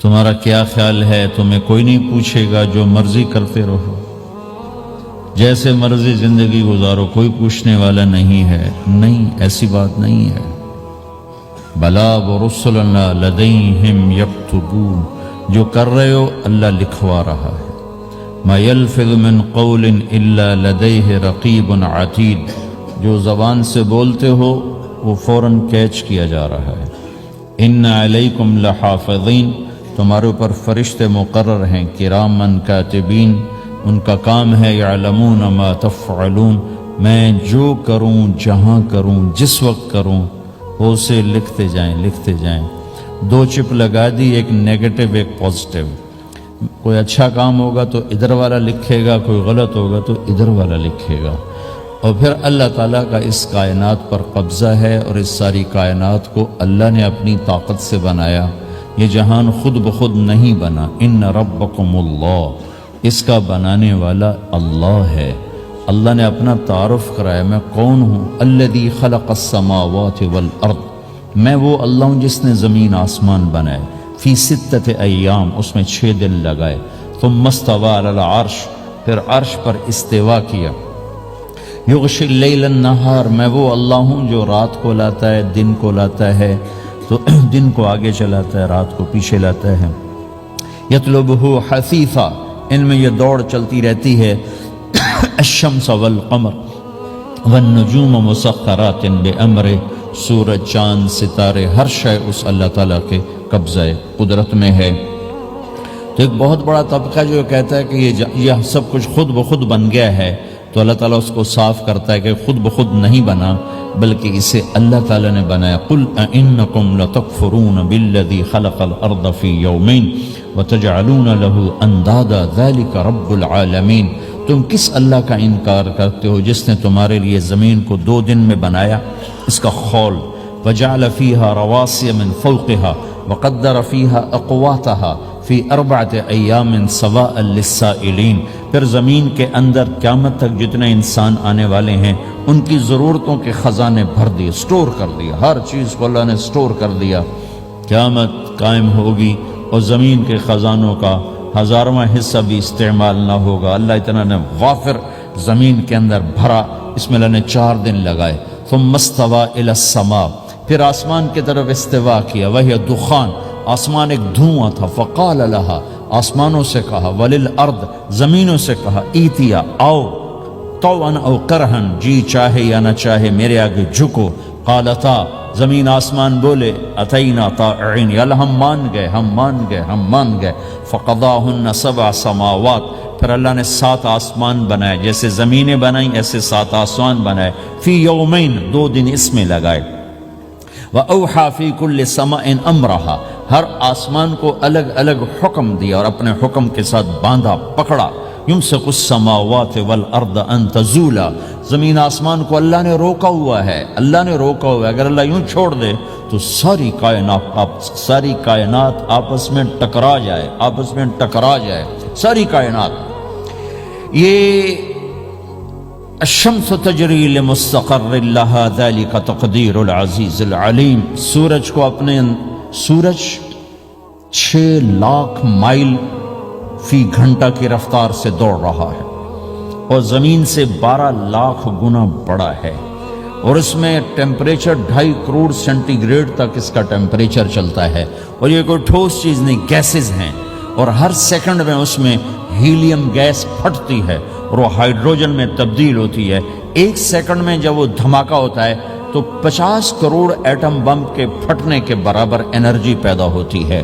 تمہارا کیا خیال ہے؟ تمہیں کوئی نہیں پوچھے گا، جو مرضی کرتے رہو، جیسے مرضی زندگی گزارو، کوئی پوچھنے والا نہیں ہے۔ نہیں، ایسی بات نہیں ہے۔ بلا ورسلنا لدیہم یکتبون، جو کر رہے ہو اللہ لکھوا رہا ہے۔ ما یلفظ من قول الا لدیہ رقیب عتید، جو زبان سے بولتے ہو وہ فوراً کیچ کیا جا رہا ہے۔ ان علیکم لحافظین، تمہارے اوپر فرشتے مقرر ہیں، کرامن کاتبین، ان کا کام ہے یعلمون ما تفعلون، میں جو کروں، جہاں کروں، جس وقت کروں، وہ اسے لکھتے جائیں لکھتے جائیں۔ دو چپ لگا دی، ایک نیگیٹو ایک پازیٹیو۔ کوئی اچھا کام ہوگا تو ادھر والا لکھے گا، کوئی غلط ہوگا تو ادھر والا لکھے گا۔ اور پھر اللہ تعالیٰ کا اس کائنات پر قبضہ ہے، اور اس ساری کائنات کو اللہ نے اپنی طاقت سے بنایا۔ یہ جہان خود بخود نہیں بنا۔ ان ربکم اللہ، اس کا بنانے والا اللہ ہے۔ اللہ نے اپنا تعارف کرایا، میں کون ہوں؟ الذی خلق السماوات والارض، میں وہ اللہ ہوں جس نے زمین آسمان بنائے۔ فی ستۃ ایام، اس میں 6 دن لگائے۔ ثم استوی علی العرش، پھر عرش پر استوا کیا۔ یغشی اللیل النہار، میں وہ اللہ ہوں جو رات کو لاتا ہے، دن کو لاتا ہے، تو دن کو آگے چلاتا ہے، رات کو پیچھے لاتا ہے۔ یطلبہ حثیثا، ان میں یہ دوڑ چلتی رہتی ہے۔ الشمس والقمر والنجوم مسخرات بامرہ، سورج، چاند، ستارے، ہر شے اس اللہ تعالیٰ کے قبضہ قدرت میں ہے۔ تو ایک بہت بڑا طبقہ جو کہتا ہے کہ یہ سب کچھ خود بخود بن گیا ہے، تو اللہ تعالیٰ اس کو صاف کرتا ہے کہ خود بخود نہیں بنا، بلکہ اسے اللہ تعالیٰ نے بنایا۔ قل اَإِنَّكُمْ لَتَكْفُرُونَ بِالَّذِي خَلَقَ الْأَرْضَ فِي يَوْمَيْنِ وَتَجْعَلُونَ لَهُ أَنْدَادًا ذَلِكَ رَبُّ الْعَالَمِينَ، تم کس اللہ کا انکار کرتے ہو جس نے تمہارے لیے زمین کو 2 دن میں بنایا، اس کا خول۔ وَجَعَلَ فِيهَا رَوَاسِيَ مِنْ فَوْقِهَا وَقَدَّرَ فِيهَا أَقْوَاتَهَا فی 4 ایام سواء للسائلین، پھر زمین کے اندر قیامت تک جتنے انسان آنے والے ہیں ان کی ضرورتوں کے خزانے بھر دیے، سٹور کر دیا، ہر چیز کو اللہ نے سٹور کر دیا۔ قیامت قائم ہوگی اور زمین کے خزانوں کا 1000واں حصہ بھی استعمال نہ ہوگا۔ اللہ اتنا نے وافر زمین کے اندر بھرا، اس میں اللہ نے 4 دن لگائے۔ ثم استوى الى السماء، پھر آسمان کی طرف استوا کیا۔ وہی دخان، آسمان ایک دھواں تھا۔ فقال لہا، آسمانوں سے کہا، وللارض، زمینوں سے کہا، ایتیا، آؤ، طوعا او کرہن، جی چاہے یا نہ چاہے میرے آگے جھکو۔ قالتا، زمین آسمان بولے، اتینا طائعین، یا اللہ ہم مان گئے، ہم مان گئے، ہم مان گئے۔ فقضاہن 7 سماوات، پھر اللہ نے 7 آسمان بنائے، جیسے زمینیں بنائیں ایسے 7 آسمان بنائے۔ فی یومین، 2 دن اس میں لگائے۔ وَأَوْحَى فِي كُلِّ سَمَاءٍ أَمْرَهَا، ہر آسمان کو الگ الگ حکم دیا اور اپنے حکم کے ساتھ باندھا، پکڑا۔ يُمْسِكُ السَّمَاوَاتِ وَالْأَرْضَ أَن تَزُولَا، زمین آسمان کو اللہ نے روکا ہوا ہے، اللہ نے روکا ہوا ہے۔ اگر اللہ یوں چھوڑ دے تو ساری کائنات آپس میں ٹکرا جائے، آپس میں ٹکرا جائے ساری کائنات۔ یہ الشمس تجری لمستقر لها ذلك تقدیر العزیز العلیم، سورج کو اپنے سورج 6 لاکھ مائل فی گھنٹہ کی رفتار سے دوڑ رہا ہے، اور زمین سے 12 لاکھ گنا بڑا ہے، اور اس میں ٹیمپریچر 2.5 کروڑ سینٹی گریڈ تک اس کا ٹیمپریچر چلتا ہے، اور یہ کوئی ٹھوس چیز نہیں، گیسز ہیں، اور ہر سیکنڈ میں اس میں ہیلیم گیس پھٹتی ہے اور وہ ہائیڈروجن میں تبدیل ہوتی ہے۔ 1 سیکنڈ میں جب وہ دھماکہ ہوتا ہے تو 50 کروڑ ایٹم بم کے پھٹنے کے برابر انرجی پیدا ہوتی ہے۔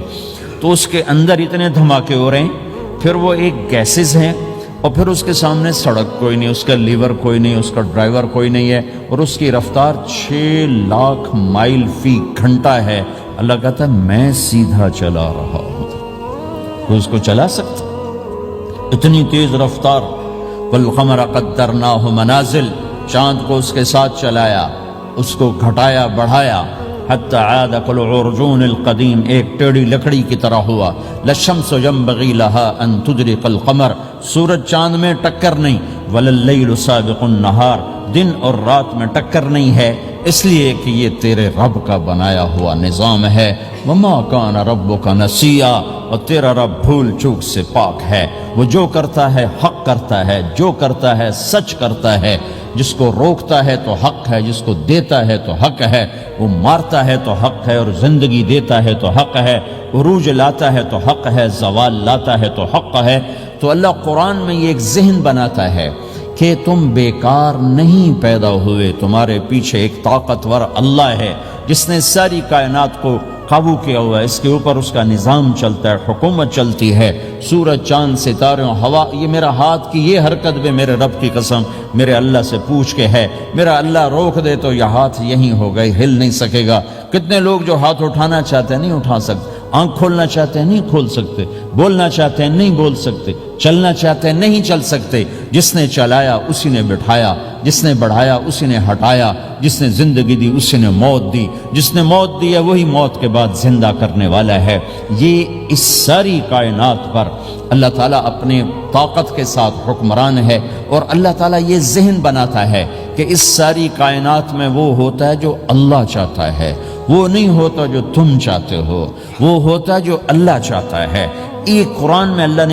تو اس کے اندر اتنے دھماکے ہو رہے ہیں، پھر وہ ایک گیسز ہیں، اور پھر اس کے سامنے سڑک کوئی نہیں، اس کا لیور کوئی نہیں، اس کا ڈرائیور کوئی نہیں ہے، اور اس کی رفتار 6 لاکھ مائل فی گھنٹہ ہے۔ اللہ کہتا ہے میں سیدھا چلا رہا ہوں، کوئی اس کو چلا سکتا؟ اتنی تیز رفتار۔ والقمر قدرناہ منازل، چاند کو اس کے ساتھ چلایا، اس کو گھٹایا بڑھایا، حتی عاد کالعرجون القدیم، ایک ٹیڑھی لکڑی کی طرح ہوا۔ للشمس ينبغي لها ان تدرك القمر، سورج چاند میں ٹکر نہیں۔ ولللیل سابق النہار، دن اور رات میں ٹکر نہیں ہے، اس لیے کہ یہ تیرے رب کا بنایا ہوا نظام ہے۔ وما کان ربک نسیا، اور تیرا رب بھول چوک سے پاک ہے۔ وہ جو کرتا ہے حق کرتا ہے، جو کرتا ہے سچ کرتا ہے، جس کو روکتا ہے تو حق ہے، جس کو دیتا ہے تو حق ہے، وہ مارتا ہے تو حق ہے اور زندگی دیتا ہے تو حق ہے، عروج لاتا ہے تو حق ہے، زوال لاتا ہے تو حق ہے۔ تو اللہ قرآن میں یہ ایک ذہن بناتا ہے کہ تم بیکار نہیں پیدا ہوئے، تمہارے پیچھے ایک طاقتور اللہ ہے جس نے ساری کائنات کو قابو کیا ہوا ہے، اس کے اوپر اس کا نظام چلتا ہے، حکومت چلتی ہے، سورج چاند ستارے ہوا، یہ میرا ہاتھ کی یہ حرکت بھی میرے رب کی قسم میرے اللہ سے پوچھ کے ہے، میرا اللہ روک دے تو یہ ہاتھ یہیں ہوگا، ہل نہیں سکے گا۔ کتنے لوگ جو ہاتھ اٹھانا چاہتے ہیں نہیں اٹھا سکتے، آنکھ کھولنا چاہتے ہیں نہیں کھول سکتے، بولنا چاہتے ہیں نہیں بول سکتے، چلنا چاہتے ہیں نہیں چل سکتے۔ جس نے چلایا اسی نے بٹھایا، جس نے بڑھایا اسی نے ہٹایا، جس نے زندگی دی اسی نے موت دی، جس نے موت دی ہے وہی موت کے بعد زندہ کرنے والا ہے۔ یہ اس ساری کائنات پر اللہ تعالیٰ اپنے طاقت کے ساتھ حکمران ہے، اور اللہ تعالیٰ یہ ذہن بناتا ہے کہ اس ساری کائنات میں وہ ہوتا ہے جو اللہ چاہتا ہے، وہ نہیں ہوتا جو تم چاہتے ہو، وہ ہوتا ہے جو اللہ چاہتا ہے۔ یہ قرآن میں اللہ نے